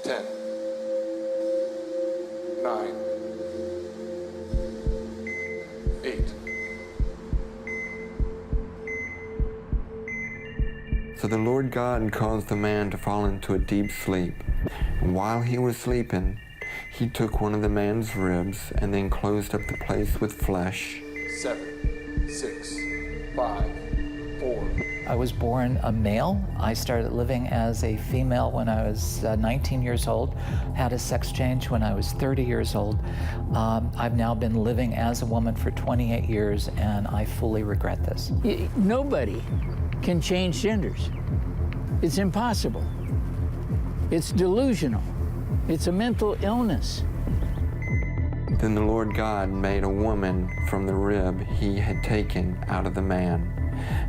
10, 9, 8. So the Lord God caused the man to fall into a deep sleep. And while he was sleeping, he took one of the man's ribs and then closed up the place with flesh. 7, 6, 5, 4. I was born a male. I started living as a female when I was 19 years old, had a sex change when I was 30 years old. I've now been living as a woman for 28 years, and I fully regret this. Nobody can change genders. It's impossible. It's delusional. It's a mental illness. Then the Lord God made a woman from the rib he had taken out of the man,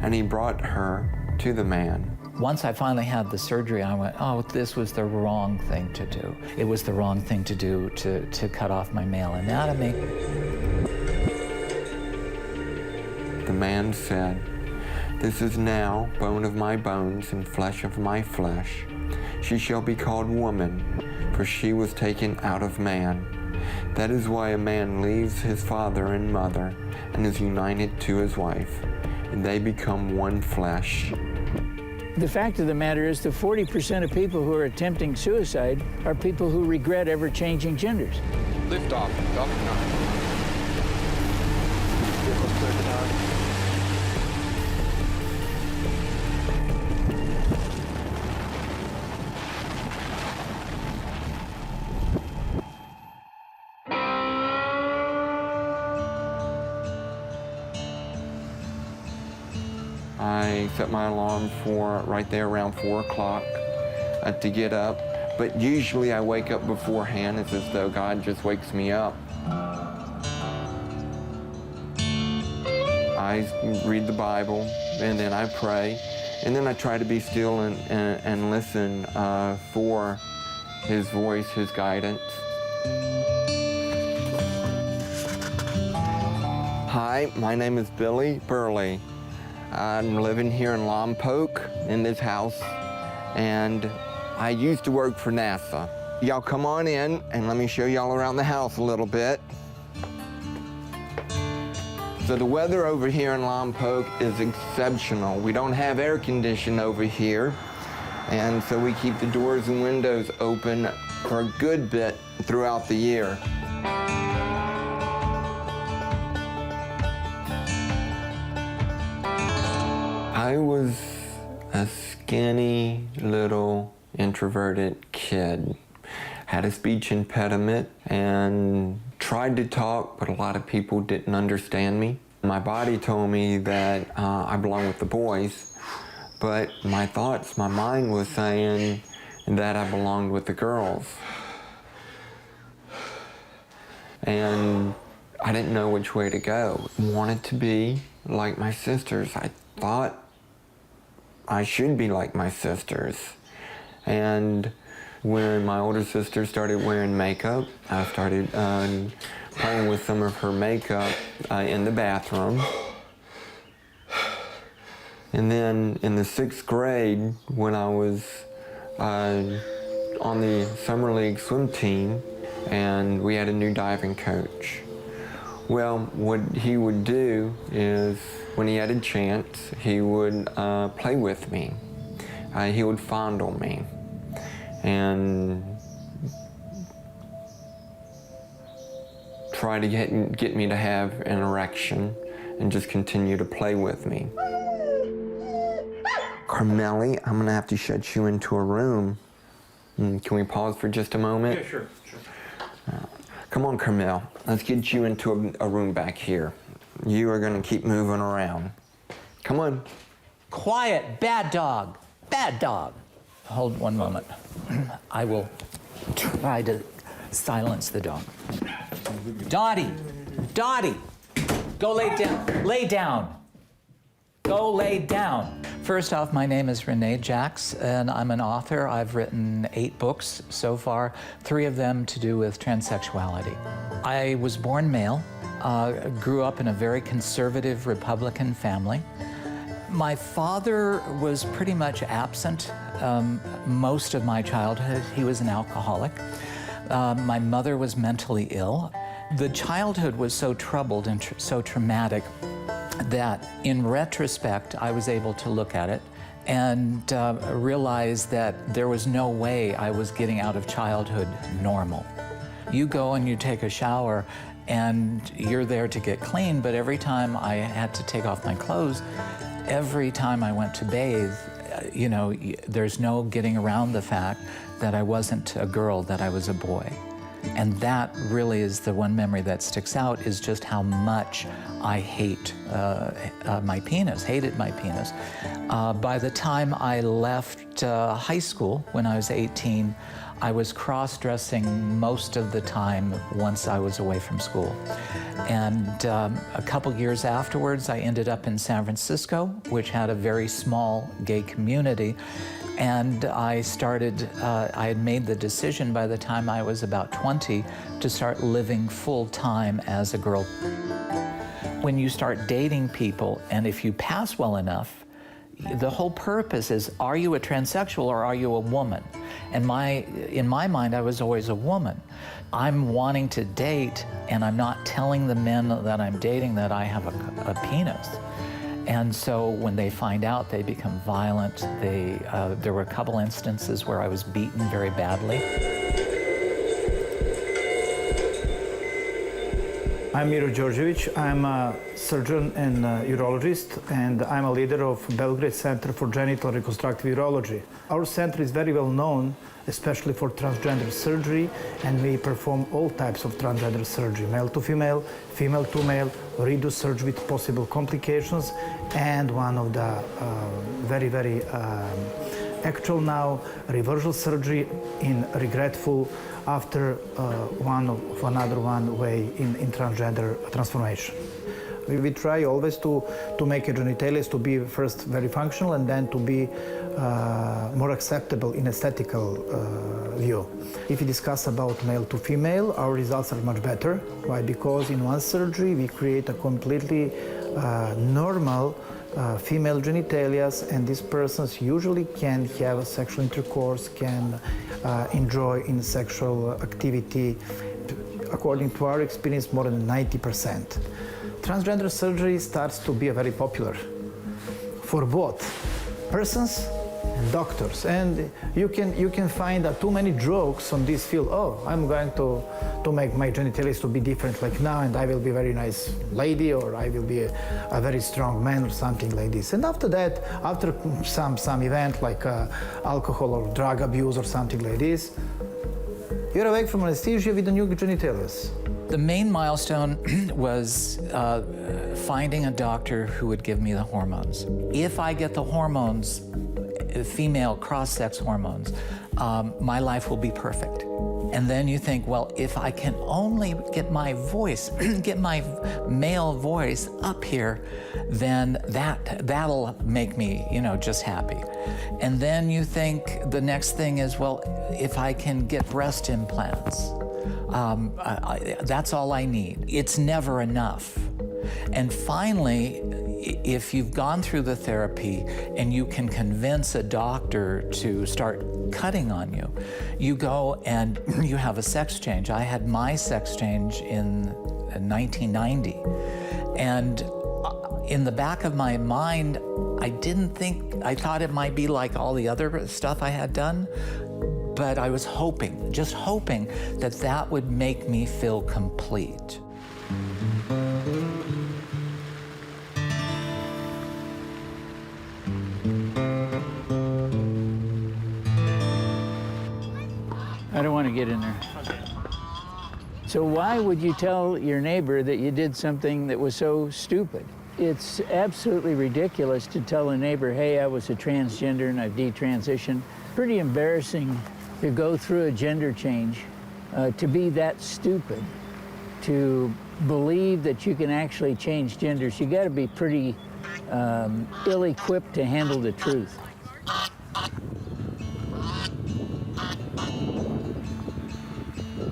and he brought her to the man. Once I finally had the surgery, I went, oh, this was the wrong thing to do. It was the wrong thing to do to cut off my male anatomy. The man said, "This is now bone of my bones and flesh of my flesh. She shall be called woman, for she was taken out of man. That is why a man leaves his father and mother and is united to his wife, and they become one flesh." The fact of the matter is that 40% of people who are attempting suicide are people who regret ever changing genders. Lift off, Falcon 9. Vehicle clear to 9. I set my alarm for right there around 4 o'clock to get up, but usually I wake up beforehand. It's as though God just wakes me up. I read the Bible, and then I pray, and then I try to be still and listen for His voice, His guidance. Hi, my name is Billy Burley. I'm living here in Lompoc in this house, and I used to work for NASA. Y'all come on in and let me show y'all around the house a little bit. So the weather over here in Lompoc is exceptional. We don't have air conditioning over here, and so we keep the doors and windows open for a good bit throughout the year. I was a skinny, little, introverted kid. Had a speech impediment and tried to talk, but a lot of people didn't understand me. My body told me that I belong with the boys, but my thoughts, my mind was saying that I belonged with the girls. And I didn't know which way to go. I wanted to be like my sisters. I thought I should be like my sisters. And when my older sister started wearing makeup, I started playing with some of her makeup in the bathroom. And then in the 6th grade, when I was on the Summer League swim team, and we had a new diving coach. Well, what he would do is, when he had a chance, he would play with me. He would fondle me and try to get me to have an erection and just continue to play with me. Carmelli, I'm gonna have to shut you into a room. Can we pause for just a moment? Yeah, sure. Come on, Carmel, let's get you into a room back here. You are gonna keep moving around. Come on. Quiet, bad dog, bad dog. Hold one moment. I will try to silence the dog. Dottie, Dottie, go lay down, lay down. Go lay down. First off, my name is Renee Jacks, and I'm an author. I've written 8 books so far, 3 of them to do with transsexuality. I was born male, grew up in a very conservative Republican family. My father was pretty much absent most of my childhood. He was an alcoholic. My mother was mentally ill. The childhood was so troubled and so traumatic that in retrospect, I was able to look at it and realize that there was no way I was getting out of childhood normal. You go and you take a shower and you're there to get clean, but every time I had to take off my clothes, every time I went to bathe, you know, there's no getting around the fact that I wasn't a girl, that I was a boy. And that really is the one memory that sticks out, is just how much I hate my penis, hated my penis. By the time I left high school, when I was 18, I was cross-dressing most of the time once I was away from school. And a couple years afterwards, I ended up in San Francisco, which had a very small gay community. And I had made the decision by the time I was about 20 to start living full-time as a girl. When you start dating people, and if you pass well enough, the whole purpose is, are you a transsexual or are you a woman? And in my mind, I was always a woman. I'm wanting to date, and I'm not telling the men that I'm dating that I have a penis. And so when they find out, they become violent. There were a couple instances where I was beaten very badly. I'm Miro Đorđević. I'm a surgeon and a urologist, and I'm a leader of Belgrade Center for Genital Reconstructive Urology. Our center is very well known, especially for transgender surgery, and we perform all types of transgender surgery, male to female, female to male, reduced surgery with possible complications, and one of the very actual now, reversal surgery in regretful after another way in transgender transformation. We try always to make a genitalia to be first very functional and then to be more acceptable in aesthetical view. If we discuss about male to female, our results are much better. Why? Because in one surgery we create a completely normal female genitalia, and these persons usually can have a sexual intercourse, can enjoy in sexual activity, according to our experience, more than 90%. Transgender surgery starts to be very popular for both persons and doctors, and you can find too many jokes on this field. Oh, I'm going to make my genitalia to be different like now, and I will be a very nice lady, or I will be a very strong man, or something like this. And after that, after some event like alcohol or drug abuse or something like this, you're awake from anesthesia with the new genitalia. The main milestone was finding a doctor who would give me the hormones. If I get the hormones, female cross-sex hormones, my life will be perfect. And then you think, well, if I can only get my voice, get my male voice up here, then that'll make me, just happy. And then you think the next thing is, well, if I can get breast implants, that's all I need. It's never enough. And finally, if you've gone through the therapy and you can convince a doctor to start cutting on you, you go and you have a sex change. I had my sex change in 1990. And in the back of my mind, I thought it might be like all the other stuff I had done, but I was hoping, just hoping that would make me feel complete. I don't want to get in there. So why would you tell your neighbor that you did something that was so stupid? It's absolutely ridiculous to tell a neighbor, hey, I was a transgender and I've detransitioned. Pretty embarrassing to go through a gender change, to be that stupid, to believe that you can actually change genders. You got to be pretty ill-equipped to handle the truth.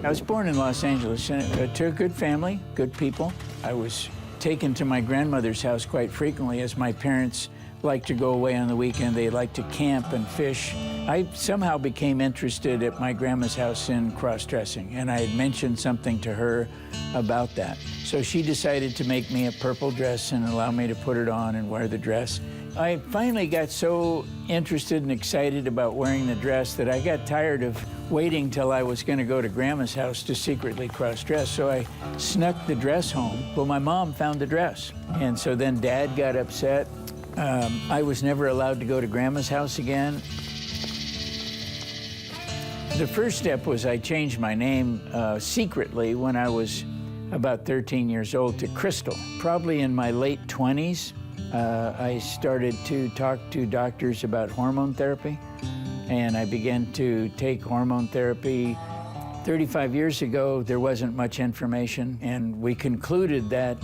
I was born in Los Angeles to a good family, good people. I was taken to my grandmother's house quite frequently as my parents liked to go away on the weekend. They liked to camp and fish. I somehow became interested at my grandma's house in cross-dressing, and I had mentioned something to her about that. So she decided to make me a purple dress and allow me to put it on and wear the dress. I finally got so interested and excited about wearing the dress that I got tired of waiting till I was going to go to Grandma's house to secretly cross-dress. So I snuck the dress home. Well, my mom found the dress. And so then Dad got upset. I was never allowed to go to Grandma's house again. The first step was I changed my name secretly when I was about 13 years old to Crystal. Probably in my late 20s, I started to talk to doctors about hormone therapy, and I began to take hormone therapy. 35 years ago, there wasn't much information, and we concluded that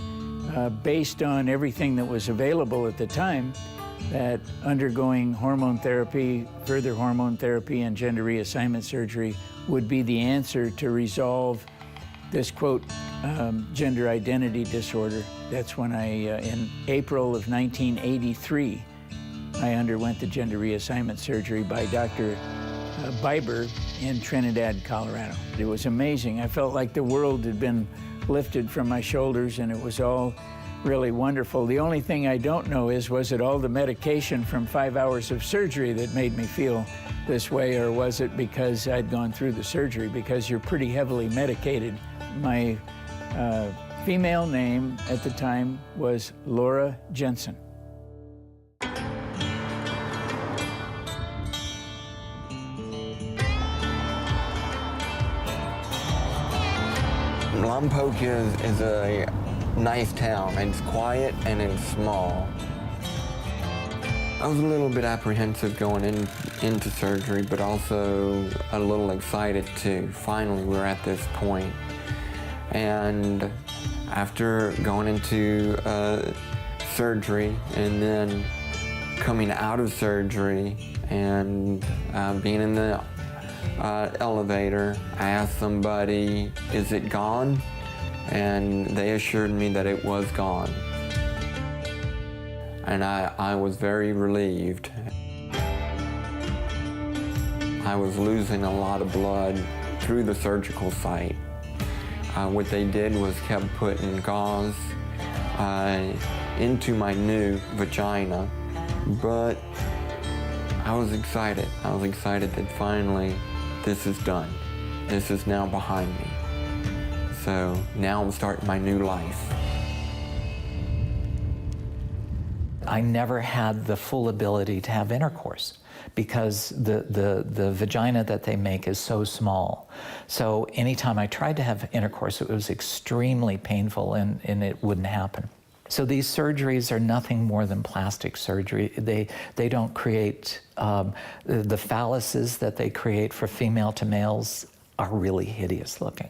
based on everything that was available at the time, that undergoing hormone therapy, further hormone therapy, and gender reassignment surgery would be the answer to resolve this, quote, gender identity disorder. That's when in April of 1983, I underwent the gender reassignment surgery by Dr. Biber in Trinidad, Colorado. It was amazing. I felt like the world had been lifted from my shoulders, and it was all really wonderful. The only thing I don't know is, was it all the medication from 5 hours of surgery that made me feel this way, or was it because I'd gone through the surgery? Because you're pretty heavily medicated. My female name at the time was Laura Jensen. Lompoc is a nice town. It's quiet and it's small. I was a little bit apprehensive going into surgery, but also a little excited too. Finally, we're at this point. And after going into surgery and then coming out of surgery and being in the elevator, I asked somebody, "Is it gone?" And they assured me that it was gone. And I was very relieved. I was losing a lot of blood through the surgical site. What they did was kept putting gauze into my new vagina, but I was excited. I was excited that finally this is done. This is now behind me. So now I'm starting my new life. I never had the full ability to have intercourse because the vagina that they make is so small. So anytime I tried to have intercourse, it was extremely painful and it wouldn't happen. So these surgeries are nothing more than plastic surgery. They don't create, the phalluses that they create for female to males are really hideous looking.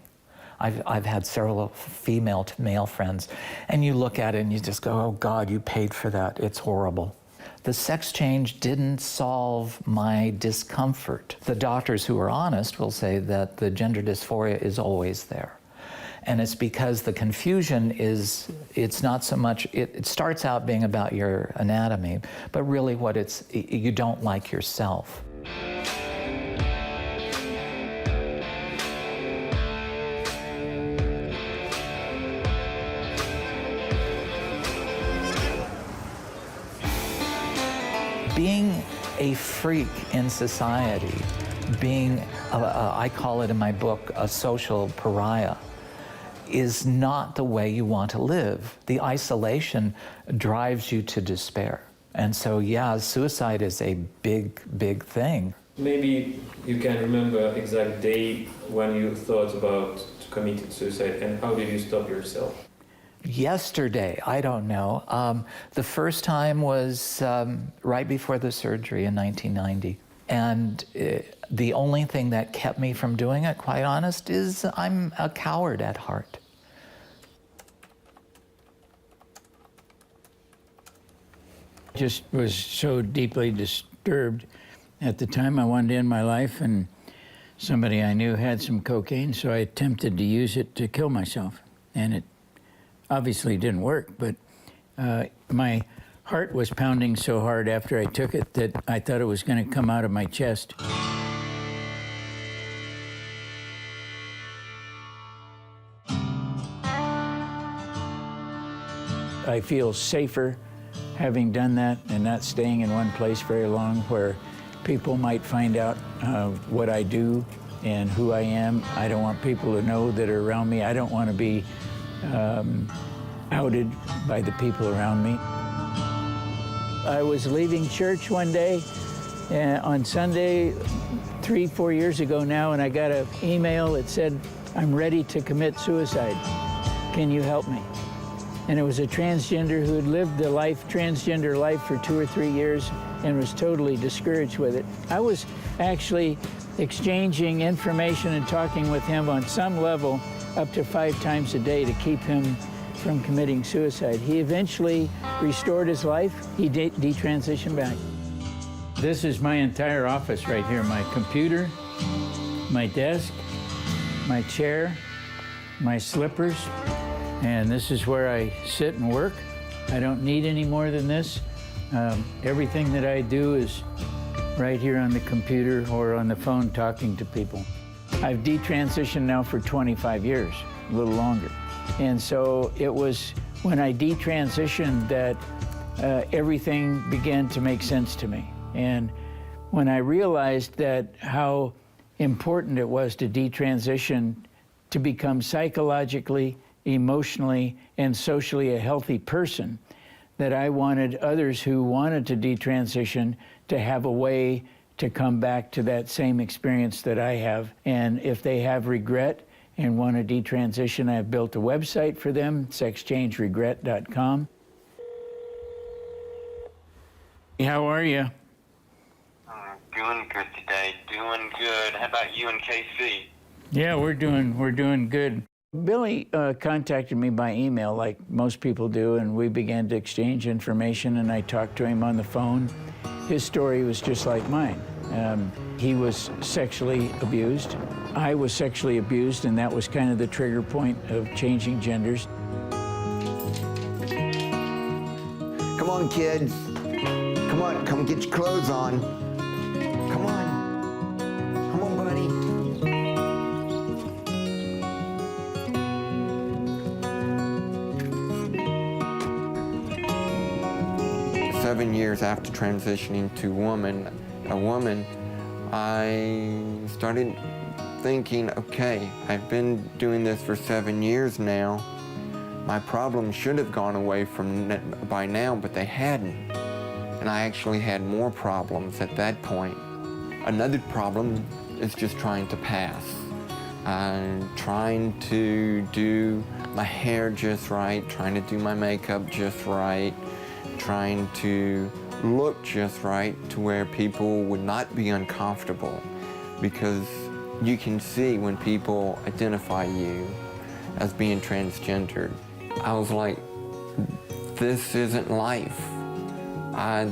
I've had several female to male friends, and you look at it and you just go, oh God, you paid for that, it's horrible. The sex change didn't solve my discomfort. The doctors who are honest will say that the gender dysphoria is always there. And it's because the confusion is, it's not so much, it starts out being about your anatomy, but really what it's, you don't like yourself. Being a freak in society, being, I call it in my book, a social pariah, is not the way you want to live. The isolation drives you to despair. And so, yeah, suicide is a big, big thing. Maybe you can remember exact day when you thought about committing suicide, and how did you stop yourself? Yesterday, I don't know. The first time was right before the surgery in 1990. And the only thing that kept me from doing it, quite honest, is I'm a coward at heart. Just was so deeply disturbed. At the time, I wanted to end my life, and somebody I knew had some cocaine, so I attempted to use it to kill myself. And it obviously didn't work, but my heart was pounding so hard after I took it that I thought it was going to come out of my chest. I feel safer having done that and not staying in one place very long where people might find out what I do and who I am. I don't want people to know that are around me. I don't want to be outed by the people around me. I was leaving church one day on Sunday 3-4 years ago now, and I got an email that said, "I'm ready to commit suicide. Can you help me?" And it was a transgender who had lived the transgender life for 2 or 3 years and was totally discouraged with it. I was actually exchanging information and talking with him on some level up to 5 times a day to keep him from committing suicide. He eventually restored his life. He detransitioned back. This is my entire office right here. My computer, my desk, my chair, my slippers, and this is where I sit and work. I don't need any more than this. Everything that I do is right here on the computer or on the phone talking to people. I've detransitioned now for 25 years, a little longer. And so it was when I detransitioned that everything began to make sense to me. And when I realized that how important it was to detransition to become psychologically, emotionally, and socially a healthy person, that I wanted others who wanted to detransition to have a way to come back to that same experience that I have. And if they have regret and want to detransition, I've built a website for them, sexchangeregret.com. How are you? Doing good today, doing good. How about you and KC? Yeah, we're doing good. Billy contacted me by email like most people do, and we began to exchange information, and I talked to him on the phone. His story was just like mine. He was sexually abused. I was sexually abused, and that was kind of the trigger point of changing genders. Come on, kids. Come on, come get your clothes on. Come on. Come on, buddy. 7 years after transitioning to a woman, I started thinking, okay, I've been doing this for 7 years now. My problems should have gone away by now, but they hadn't. And I actually had more problems at that point. Another problem is just trying to pass. Trying to do my hair just right, trying to do my makeup just right, trying to look just right to where people would not be uncomfortable, because you can see when people identify you as being transgendered. I was like, this isn't life.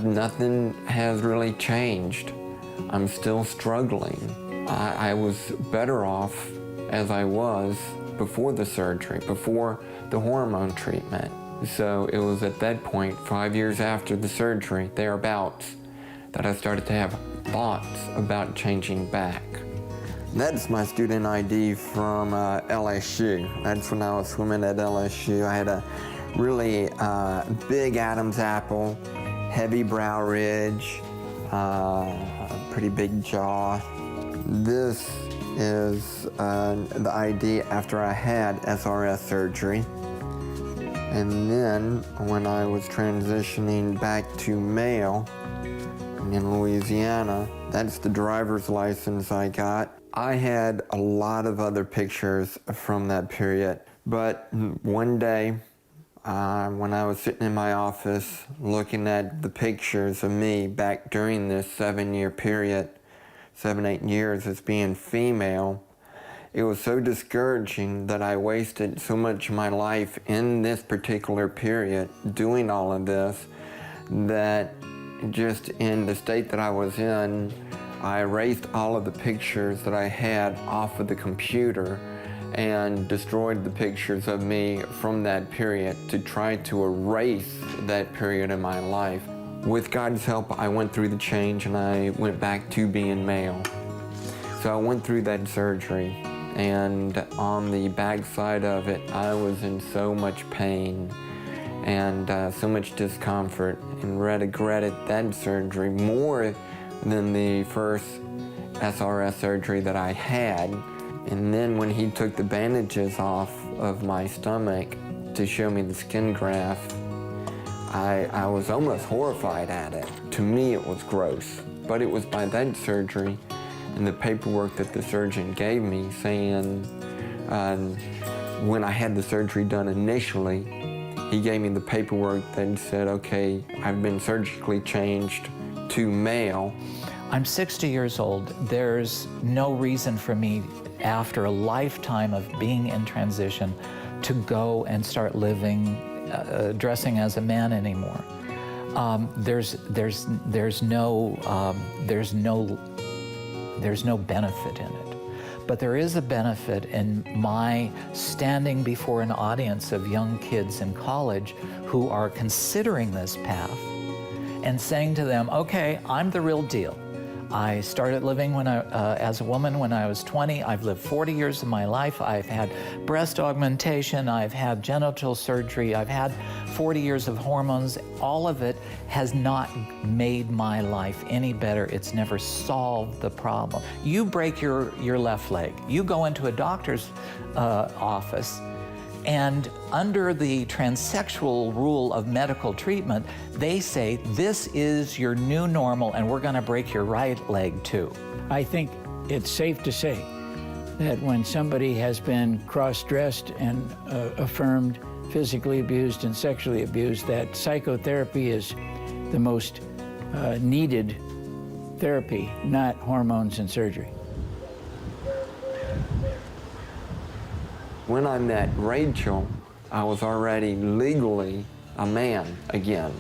Nothing has really changed. I'm still struggling. I was better off as I was before the surgery, before the hormone treatment. So it was at that point, 5 years after the surgery, thereabouts, that I started to have thoughts about changing back. That's my student ID from LSU. That's when I was swimming at LSU. I had a really big Adam's apple, heavy brow ridge, pretty big jaw. This is the ID after I had SRS surgery. And then when I was transitioning back to male in Louisiana, that's the driver's license I got. I had a lot of other pictures from that period, but one day when I was sitting in my office looking at the pictures of me back during this 7-year period, 7-8 years as being female, it was so discouraging that I wasted so much of my life in this particular period doing all of this, that just in the state that I was in, I erased all of the pictures that I had off of the computer and destroyed the pictures of me from that period to try to erase that period in my life. With God's help, I went through the change and I went back to being male. So I went through that surgery, and on the backside of it, I was in so much pain and so much discomfort, and regretted that surgery more than the first SRS surgery that I had. And then when he took the bandages off of my stomach to show me the skin graft, I was almost horrified at it. To me, it was gross. But it was by that surgery and the paperwork that the surgeon gave me saying, when I had the surgery done initially, he gave me the paperwork that said, okay, I've been surgically changed to male. I'm 60 years old. There's no reason for me, after a lifetime of being in transition, to go and start living, dressing as a man anymore. There's no benefit in it. But there is a benefit in my standing before an audience of young kids in college who are considering this path and saying to them, okay, I'm the real deal. I started living as a woman when I was 20. I've lived 40 years of my life. I've had breast augmentation. I've had genital surgery. I've had 40 years of hormones. All of it has not made my life any better. It's never solved the problem. You break your left leg. You go into a doctor's office, and under the transsexual rule of medical treatment, they say, this is your new normal and we're gonna break your right leg too. I think it's safe to say that when somebody has been cross-dressed and affirmed physically abused and sexually abused, that psychotherapy is the most needed therapy, not hormones and surgery. When I met Rachel, I was already legally a man again.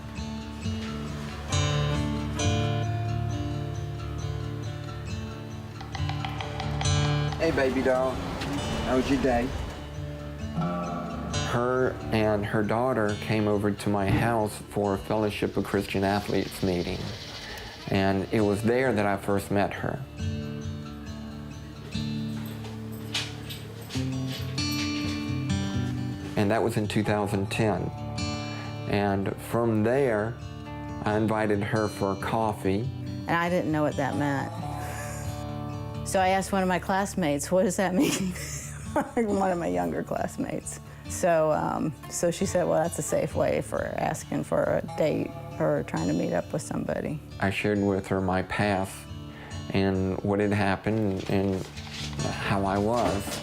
Hey, baby doll. How was your day? Her and her daughter came over to my house for a Fellowship of Christian Athletes meeting. And it was there that I first met her. And that was in 2010. And from there, I invited her for a coffee. And I didn't know what that meant. So I asked one of my classmates, what does that mean? One of my younger classmates. So she said, well, that's a safe way for asking for a date or trying to meet up with somebody. I shared with her my past and what had happened and how I was.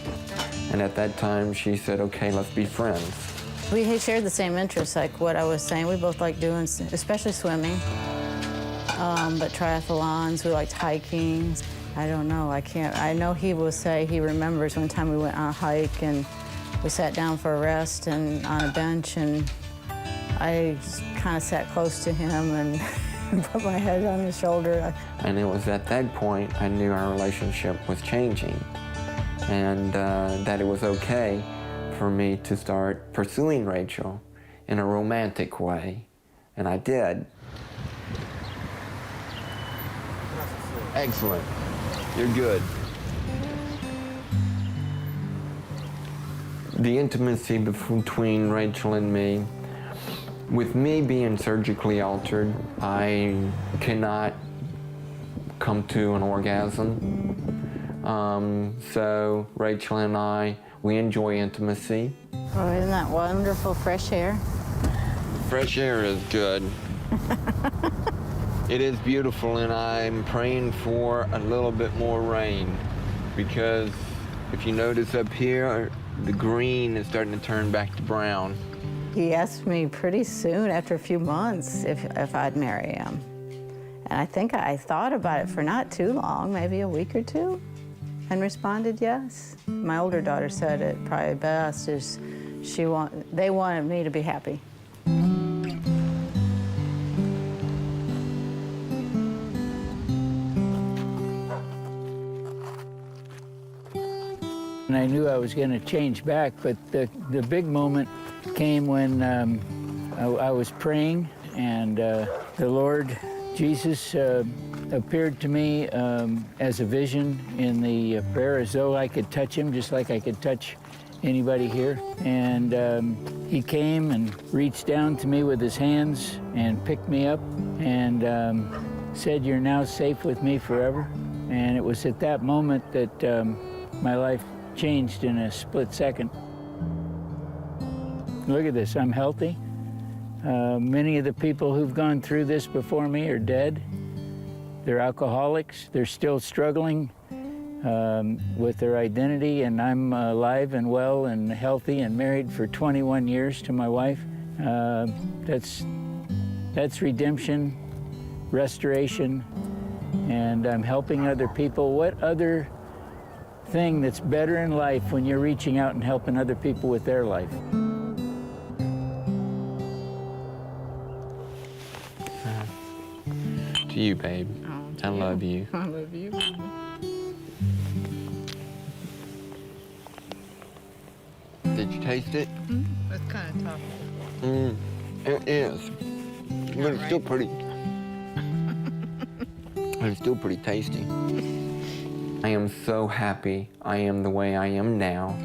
And at that time, she said, okay, let's be friends. We shared the same interests, like what I was saying. We both liked doing, especially swimming, but triathlons, we liked hiking. I don't know, I know he will say he remembers one time we went on a hike and we sat down for a rest and on a bench, and I kind of sat close to him and put my head on his shoulder. And it was at that point I knew our relationship was changing, and that it was okay for me to start pursuing Rachel in a romantic way, and I did. Excellent. You're good. The intimacy between Rachel and me, with me being surgically altered, I cannot come to an orgasm. So Rachel and I, we enjoy intimacy. Oh, isn't that wonderful, fresh air? Fresh air is good. It is beautiful, and I'm praying for a little bit more rain, because if you notice up here, the green is starting to turn back to brown. He asked me pretty soon, after a few months, if I'd marry him. And I think I thought about it for not too long, maybe a week or two, and responded yes. My older daughter said it probably best is they wanted me to be happy. And I knew I was going to change back, but the big moment came when I was praying, and the Lord Jesus appeared to me as a vision in the prayer, as though I could touch him, just like I could touch anybody here. And he came and reached down to me with his hands and picked me up and said, "You're now safe with me forever." And it was at that moment that my life changed in a split second. Look at this, I'm healthy. Many of the people who've gone through this before me are dead. They're alcoholics. They're still struggling with their identity, and I'm alive and well and healthy and married for 21 years to my wife. That's redemption, restoration, and I'm helping other people. What other thing that's better in life when you're reaching out and helping other people with their life? To you, babe. I love you. I love you. Did you taste it? It's kind of tough. It is. But it's still pretty. It's still pretty tasty. I am so happy I am the way I am now.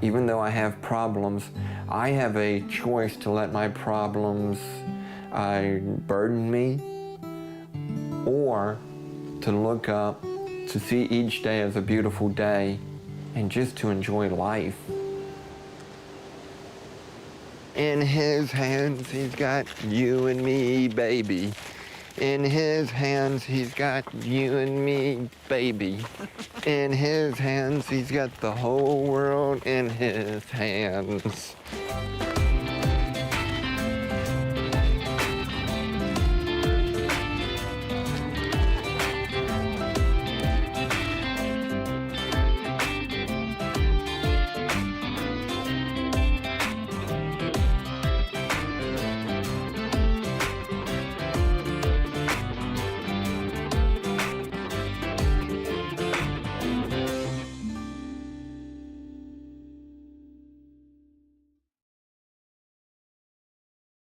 Even though I have problems, I have a choice to let my problems burden me, or to look up, to see each day as a beautiful day, and just to enjoy life. In his hands, he's got you and me, baby. In his hands, he's got you and me, baby. In his hands, he's got the whole world in his hands.